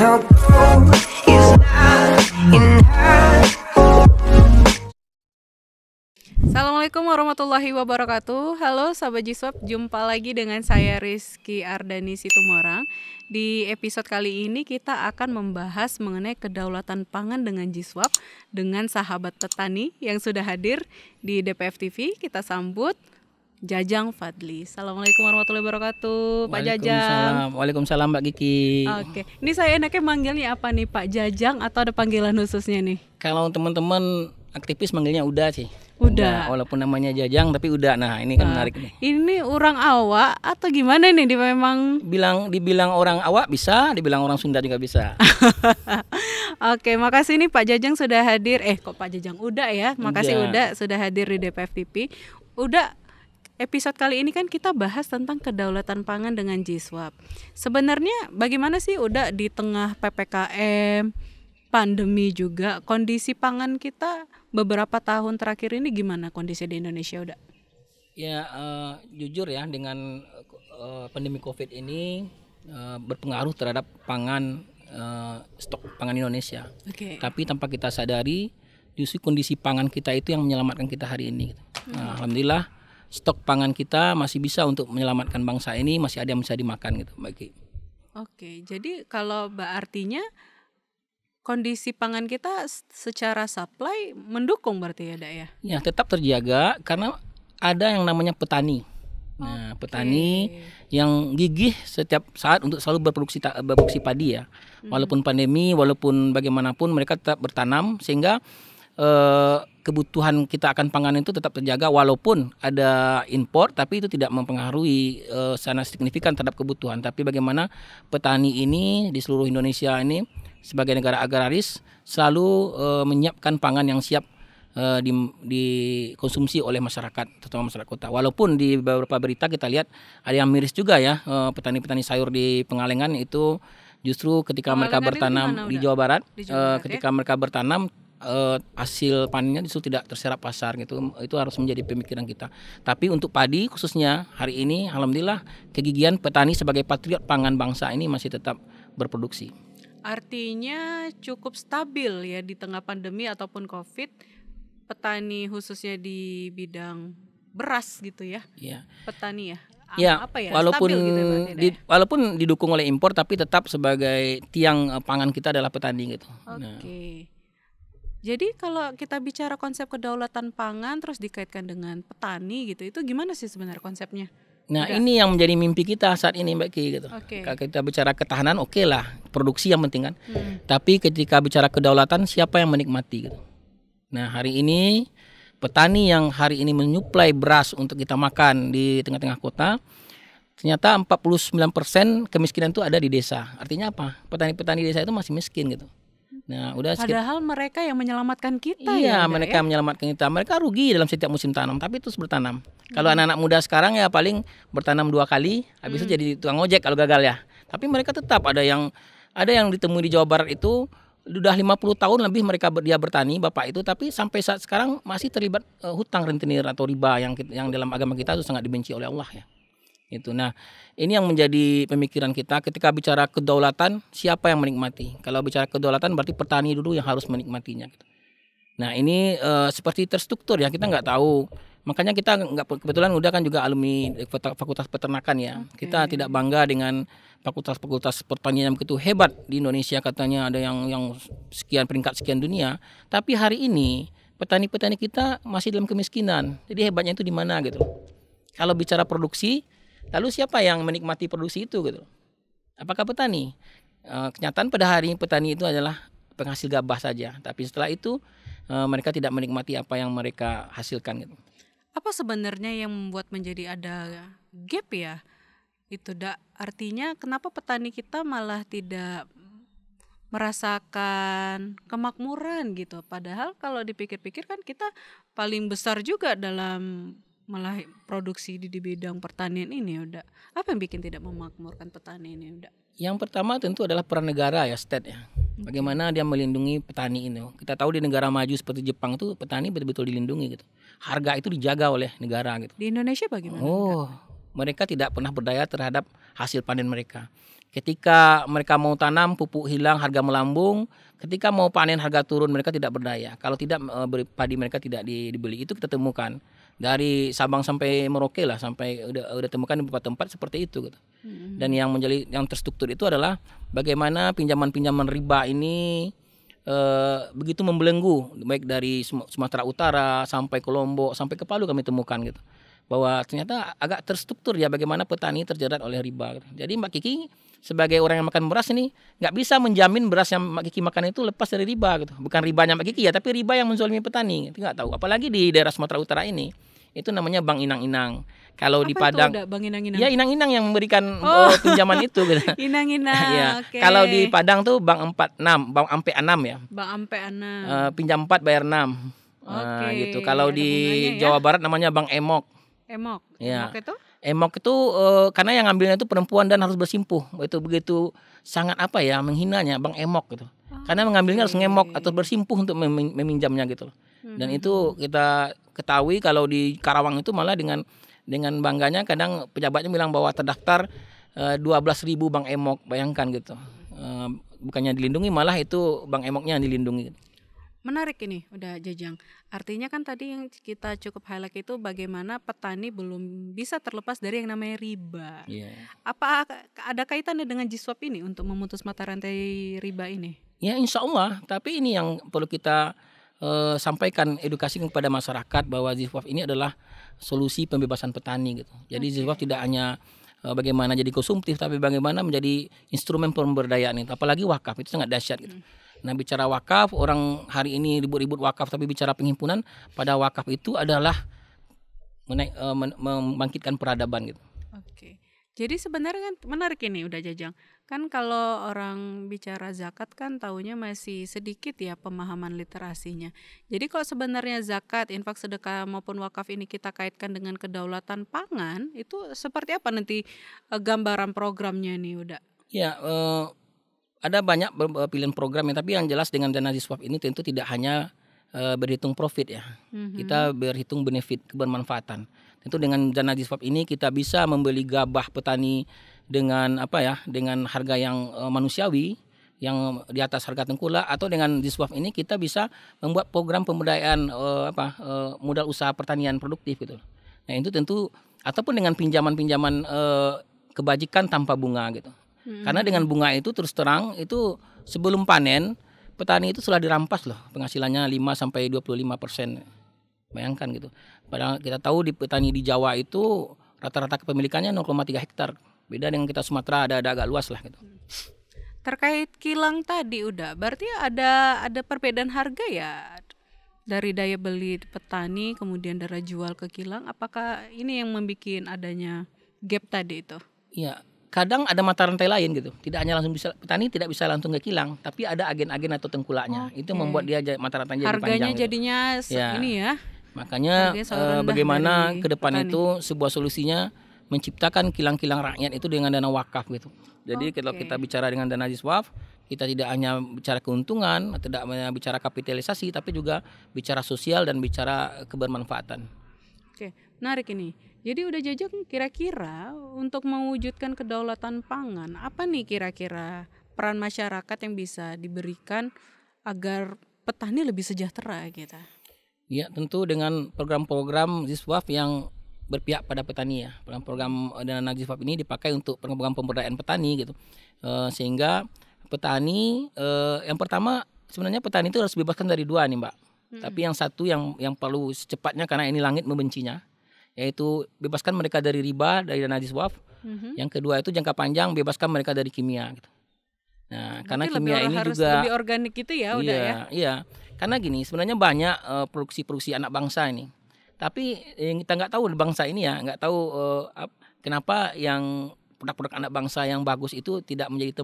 no gold is not enough. Assalamualaikum warahmatullahi wabarakatuh. Halo Sahabat Jiswap, jumpa lagi dengan saya Rizky Ardani Situmorang. Di episode kali ini kita akan membahas mengenai kedaulatan pangan dengan Jiswap dengan sahabat petani yang sudah hadir di DPF TV. Kita sambut Jajang Fadli. Assalamualaikum warahmatullahi wabarakatuh, Pak Jajang. Waalaikumsalam Mbak Kiki. Oke, ini saya enaknya manggilnya apa nih, Pak Jajang atau ada panggilan khususnya nih? Kalau teman-teman aktivis manggilnya Uda sih. Uda. Walaupun namanya Jajang tapi Uda. Nah, ini kan menarik nih. Ini orang awak atau gimana nih? Memang Dibilang orang awak bisa, dibilang orang Sunda juga bisa. Oke, makasih nih Pak Jajang sudah hadir. Kok Pak Jajang Uda ya? Makasih Uda sudah hadir di DPF TV. Uda, episode kali ini kan kita bahas tentang kedaulatan pangan dengan Jiswap. Sebenarnya bagaimana sih Uda di tengah PPKM, pandemi juga, kondisi pangan kita beberapa tahun terakhir ini gimana kondisi di Indonesia Uda? Ya, jujur ya, dengan pandemi COVID ini berpengaruh terhadap pangan, stok pangan Indonesia. Oke. Tapi tanpa kita sadari, justru kondisi pangan kita itu yang menyelamatkan kita hari ini. Nah, alhamdulillah stok pangan kita masih bisa untuk menyelamatkan bangsa ini, masih ada yang bisa dimakan gitu, Mbak Ki. Oke, jadi kalau artinya kondisi pangan kita secara supply mendukung berarti ya, Dak ya? Ya, tetap terjaga karena ada yang namanya petani. Nah, petani yang gigih setiap saat untuk selalu berproduksi padi ya. Walaupun pandemi, walaupun bagaimanapun mereka tetap bertanam sehingga kebutuhan kita akan pangan itu tetap terjaga walaupun ada impor, tapi itu tidak mempengaruhi secara signifikan terhadap kebutuhan. Tapi bagaimana petani ini di seluruh Indonesia ini sebagai negara agraris selalu menyiapkan pangan yang siap dikonsumsi oleh masyarakat, terutama masyarakat kota. Walaupun di beberapa berita kita lihat ada yang miris juga ya, petani-petani sayur di Pengalengan itu justru ketika mereka bertanam di Jawa Barat, ketika mereka bertanam hasil panennya justru tidak terserap pasar gitu. Itu harus menjadi pemikiran kita. Tapi untuk padi khususnya hari ini alhamdulillah kegigihan petani sebagai patriot pangan bangsa ini masih tetap berproduksi. Artinya cukup stabil ya di tengah pandemi ataupun Covid, petani khususnya di bidang beras gitu ya. Iya. Petani ya. Ya, apa ya? walaupun Stabil gitu ya, walaupun didukung oleh impor tapi tetap sebagai tiang pangan kita adalah petani gitu. Oke. Nah. Jadi kalau kita bicara konsep kedaulatan pangan terus dikaitkan dengan petani gitu, itu gimana sih sebenarnya konsepnya? Nah, ini yang menjadi mimpi kita saat ini Mbak Ki gitu. Kalau kita bicara ketahanan oke lah, produksi yang penting kan. Tapi ketika bicara kedaulatan siapa yang menikmati gitu. Nah, hari ini petani yang hari ini menyuplai beras untuk kita makan di tengah-tengah kota, ternyata 49% kemiskinan itu ada di desa. Artinya apa? Petani-petani desa itu masih miskin gitu. Nah, padahal mereka yang menyelamatkan kita. Iya, mereka yang menyelamatkan kita. Mereka rugi dalam setiap musim tanam, tapi terus bertanam. Kalau anak-anak muda sekarang ya paling bertanam 2 kali, habis itu jadi tukang ojek kalau gagal ya. Tapi mereka tetap ada yang ditemui di Jawa Barat itu sudah 50 tahun lebih dia bertani bapak itu, tapi sampai saat sekarang masih terlibat hutang rentenir atau riba yang dalam agama kita itu sangat dibenci oleh Allah ya. Itu. Nah, ini yang menjadi pemikiran kita ketika bicara kedaulatan, siapa yang menikmati? Kalau bicara kedaulatan berarti petani dulu yang harus menikmatinya. Nah, ini seperti terstruktur ya, kita nggak tahu. Makanya kita kebetulan udah kan juga alumni Fakultas Peternakan ya. Kita tidak bangga dengan fakultas pertanian yang begitu hebat di Indonesia, katanya ada yang sekian peringkat sekian dunia. Tapi hari ini petani-petani kita masih dalam kemiskinan. Jadi hebatnya itu di mana gitu. Kalau bicara produksi, lalu siapa yang menikmati produksi itu gitu? Apakah petani? Kenyataan pada hari ini petani itu adalah penghasil gabah saja. Tapi setelah itu mereka tidak menikmati apa yang mereka hasilkan gitu. Apa sebenarnya yang membuat menjadi ada gap ya? Itu artinya kenapa petani kita malah tidak merasakan kemakmuran gitu. Padahal kalau dipikir-pikir kan kita paling besar juga dalam malah produksi di bidang pertanian ini udah. Apa yang bikin tidak memakmurkan petani ini udah? Yang pertama tentu adalah peran negara ya, state ya. Bagaimana dia melindungi petani ini. Kita tahu di negara maju seperti Jepang tuh petani betul-betul dilindungi gitu. Harga itu dijaga oleh negara gitu. Di Indonesia bagaimana? Mereka tidak pernah berdaya terhadap hasil panen mereka. Ketika mereka mau tanam, pupuk hilang, harga melambung. Ketika mau panen, harga turun, mereka tidak berdaya. Kalau tidak, padi mereka tidak dibeli. Itu kita temukan dari Sabang sampai Merauke lah, sampai udah temukan di beberapa tempat seperti itu gitu. Dan yang terstruktur itu adalah bagaimana pinjaman-pinjaman riba ini begitu membelenggu, baik dari Sumatera Utara sampai ke Lombok sampai ke Palu kami temukan gitu. Bahwa ternyata agak terstruktur ya bagaimana petani terjerat oleh riba gitu. Jadi Mbak Kiki sebagai orang yang makan beras ini nggak bisa menjamin beras yang Mbak Kiki makan itu lepas dari riba gitu. Bukan ribanya Mbak Kiki ya, tapi riba yang menzalimi petani. Itu nggak tahu. Apalagi di daerah Sumatera Utara ini itu namanya Bank Inang-Inang. Kalau di Apa Padang, itu udah Bang Inang-Inang? ya Inang-Inang yang memberikan pinjaman itu gitu. Inang-inang. Ya. Oke. Kalau di Padang tuh Bank 46, Bank Ampe 6 ya. Bang Ampe Ana. Pinjam 4 bayar 6. Oke, Gitu. Kalau ada di bunganya ya. Jawa Barat namanya Bank Emok. Emok. Ya. Emok itu? Emok itu karena yang ngambilnya itu perempuan dan harus bersimpuh. Itu begitu sangat menghinanya Bang Emok gitu. Karena mengambilnya harus ngemok atau bersimpuh untuk meminjamnya gitu loh. Dan itu kita ketahui kalau di Karawang itu malah dengan bangganya kadang pejabatnya bilang bahwa terdaftar 12.000 Bang Emok. Bayangkan gitu. Bukannya dilindungi, malah itu Bang Emoknya yang dilindungi. Menarik ini, udah Jajang. Artinya kan tadi yang kita cukup highlight itu bagaimana petani belum bisa terlepas dari yang namanya riba. Yeah. Apa ada kaitannya dengan Jiswap ini untuk memutus mata rantai riba ini? Ya insya Allah, tapi ini yang perlu kita sampaikan edukasi kepada masyarakat bahwa Jiswap ini adalah solusi pembebasan petani gitu. Jadi Jiswap tidak hanya bagaimana jadi konsumtif, tapi bagaimana menjadi instrumen pemberdayaan itu. Apalagi wakaf itu sangat dahsyat gitu. Nah bicara wakaf, orang hari ini ribut-ribut wakaf, tapi bicara penghimpunan pada wakaf itu adalah membangkitkan peradaban gitu. Oke. Jadi sebenarnya kan menarik ini udah Jajang. Kan kalau orang bicara zakat kan taunya masih sedikit ya pemahaman literasinya. Jadi kalau sebenarnya zakat, infak, sedekah maupun wakaf ini kita kaitkan dengan kedaulatan pangan, itu seperti apa nanti gambaran programnya nih udah? Ya, ada banyak pilihan program ya, tapi yang jelas dengan dana Jiswap ini tentu tidak hanya berhitung profit ya. Kita berhitung benefit, kebermanfaatan. Tentu dengan dana Jiswap ini kita bisa membeli gabah petani dengan dengan harga yang manusiawi, yang di atas harga tengkulak, atau dengan Jiswap ini kita bisa membuat program pemberdayaan modal usaha pertanian produktif gitu. Nah, itu tentu ataupun dengan pinjaman-pinjaman kebajikan tanpa bunga gitu. Karena dengan bunga itu terus terang itu sebelum panen petani itu sudah dirampas loh penghasilannya 5-25%. Bayangkan gitu. Padahal kita tahu di petani di Jawa itu rata-rata kepemilikannya 0,3 hektar. Beda dengan kita Sumatera ada agak luas lah gitu. Terkait kilang tadi udah, berarti ada perbedaan harga ya dari daya beli petani kemudian darah jual ke kilang. Apakah ini yang membuat adanya gap tadi itu? Iya. Kadang ada mata rantai lain gitu. Tidak hanya langsung bisa petani tidak bisa langsung ke kilang, tapi ada agen-agen atau tengkulaknya. Itu membuat dia mata rantainya jadi panjang. Harganya gitu. jadinya ini ya. Makanya bagaimana ke depan petani. itu sebuah solusinya menciptakan kilang-kilang rakyat itu dengan dana wakaf gitu. Jadi kalau kita bicara dengan dana Jiswap, kita tidak hanya bicara keuntungan, tidak hanya bicara kapitalisasi, tapi juga bicara sosial dan bicara kebermanfaatan. Oke, menarik ini. Jadi udah Jajang kira-kira untuk mewujudkan kedaulatan pangan, apa nih kira-kira peran masyarakat yang bisa diberikan agar petani lebih sejahtera gitu? Ya tentu dengan program-program Jiswap yang berpihak pada petani ya. Program dana Jiswap ini dipakai untuk program pemberdayaan petani gitu. Sehingga petani yang pertama sebenarnya petani itu harus bebaskan dari dua nih Mbak. Tapi yang satu yang perlu secepatnya karena ini langit membencinya, yaitu bebaskan mereka dari riba, dari dana Jiswap. Yang kedua itu jangka panjang bebaskan mereka dari kimia gitu. Nah, karena kimia ini harus juga lebih organik gitu ya udah ya. Iya. Karena gini, sebenarnya banyak produksi-produksi anak bangsa ini. Tapi yang kita nggak tahu bangsa ini ya, nggak tahu kenapa yang produk-produk anak bangsa yang bagus itu tidak menjadi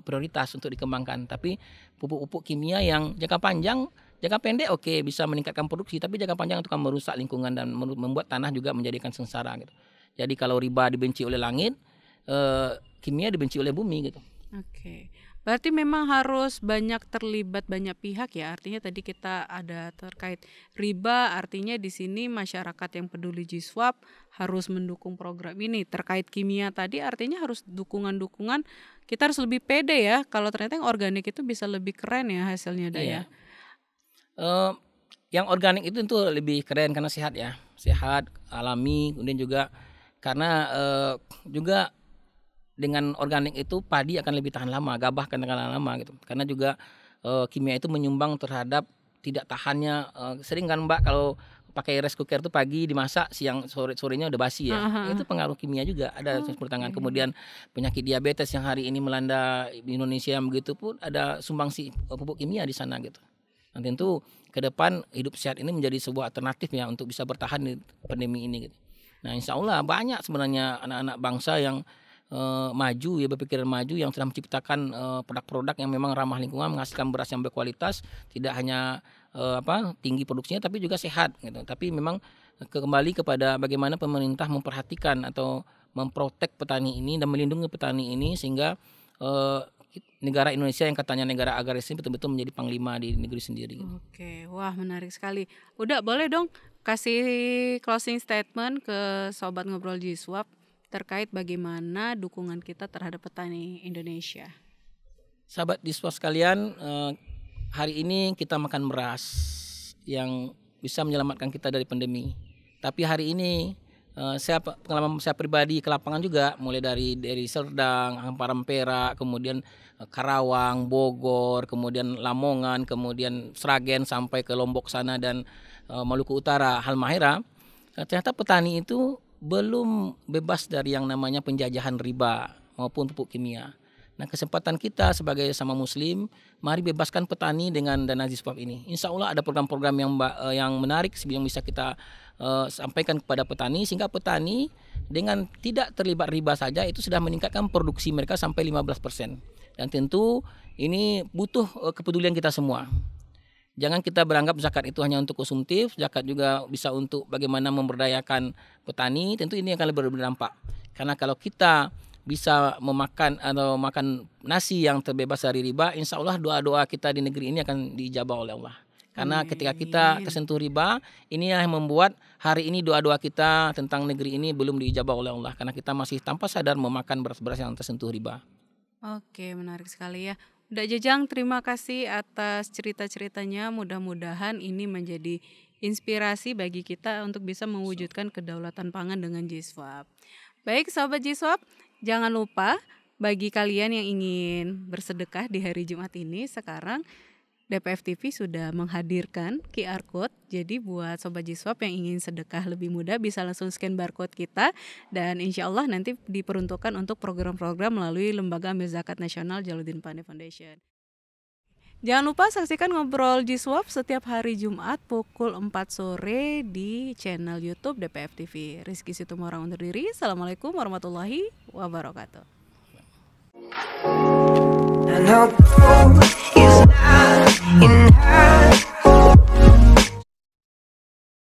prioritas untuk dikembangkan. Tapi pupuk-pupuk kimia yang jangka panjang, jangka pendek oke, bisa meningkatkan produksi, tapi jangka panjang itu akan merusak lingkungan dan membuat tanah juga menjadikan sengsara gitu. Jadi kalau riba dibenci oleh langit, kimia dibenci oleh bumi gitu. Oke. Berarti memang harus banyak terlibat banyak pihak ya. Artinya tadi kita ada terkait riba, artinya di sini masyarakat yang peduli G-Swap harus mendukung program ini. Terkait kimia tadi artinya harus dukungan-dukungan. Kita harus lebih pede ya. Kalau ternyata yang organik itu bisa lebih keren ya hasilnya Dak ya. Yang organik itu tentu lebih keren karena sehat ya, sehat, alami, kemudian juga karena juga dengan organik itu padi akan lebih tahan lama, gabah akan tahan lama gitu. Karena juga kimia itu menyumbang terhadap tidak tahannya. Sering kan Mbak kalau pakai rice cooker itu pagi dimasak, siang sorenya udah basi ya. Itu pengaruh kimia juga ada campur tangan. Kemudian penyakit diabetes yang hari ini melanda Indonesia begitu pun ada sumbangsi pupuk kimia di sana gitu. Dan tentu ke depan hidup sehat ini menjadi sebuah alternatif ya untuk bisa bertahan di pandemi ini gitu. Nah, insya Allah banyak sebenarnya anak-anak bangsa yang maju ya, berpikiran maju, yang sudah menciptakan produk-produk yang memang ramah lingkungan, menghasilkan beras yang berkualitas, tidak hanya tinggi produksinya tapi juga sehat gitu. Tapi memang kembali kepada bagaimana pemerintah memperhatikan atau memprotek petani ini dan melindungi petani ini sehingga negara Indonesia yang katanya negara agraris ini betul-betul menjadi panglima di negeri sendiri. Oke, wah menarik sekali. Udah boleh dong kasih closing statement ke Sobat Ngobrol G-Swap terkait bagaimana dukungan kita terhadap petani Indonesia. Sahabat G-Swap sekalian, hari ini kita makan beras yang bisa menyelamatkan kita dari pandemi. Tapi hari ini pengalaman saya pribadi ke lapangan juga, mulai dari Serdang, Hamparan Perak, kemudian Karawang, Bogor, kemudian Lamongan, kemudian Sragen sampai ke Lombok sana dan Maluku Utara, Halmahera. Ternyata petani itu belum bebas dari yang namanya penjajahan riba maupun pupuk kimia. Nah, kesempatan kita sebagai sama muslim, mari bebaskan petani dengan dana G-Swap ini. Insya Allah ada program-program yang menarik yang bisa kita sampaikan kepada petani, sehingga petani dengan tidak terlibat riba saja itu sudah meningkatkan produksi mereka sampai 15%. Dan tentu ini butuh kepedulian kita semua. Jangan kita beranggap zakat itu hanya untuk konsumtif, zakat juga bisa untuk bagaimana memberdayakan petani. Tentu ini akan lebih berdampak. Karena kalau kita bisa memakan atau makan nasi yang terbebas dari riba, insya Allah doa-doa kita di negeri ini akan diijabah oleh Allah. Karena ketika kita tersentuh riba, ini yang membuat hari ini doa-doa kita tentang negeri ini belum diijabah oleh Allah. Karena kita masih tanpa sadar memakan beras-beras yang tersentuh riba. Oke, menarik sekali ya. Dak Jajang, terima kasih atas cerita-ceritanya. Mudah-mudahan ini menjadi inspirasi bagi kita untuk bisa mewujudkan kedaulatan pangan dengan G-Swap. Baik, Sobat G-Swap, jangan lupa bagi kalian yang ingin bersedekah di hari Jumat ini, sekarang DPF TV sudah menghadirkan QR Code. Jadi buat Sobat G-Swap yang ingin sedekah lebih mudah bisa langsung scan barcode kita. Dan insya Allah nanti diperuntukkan untuk program-program melalui Lembaga Amil Zakat Nasional Jaludin Pandey Foundation. Jangan lupa saksikan Ngobrol G-Swap setiap hari Jumat pukul 4 sore di channel YouTube DPF TV. Rizky Situmorang undur diri. Assalamualaikum warahmatullahi wabarakatuh.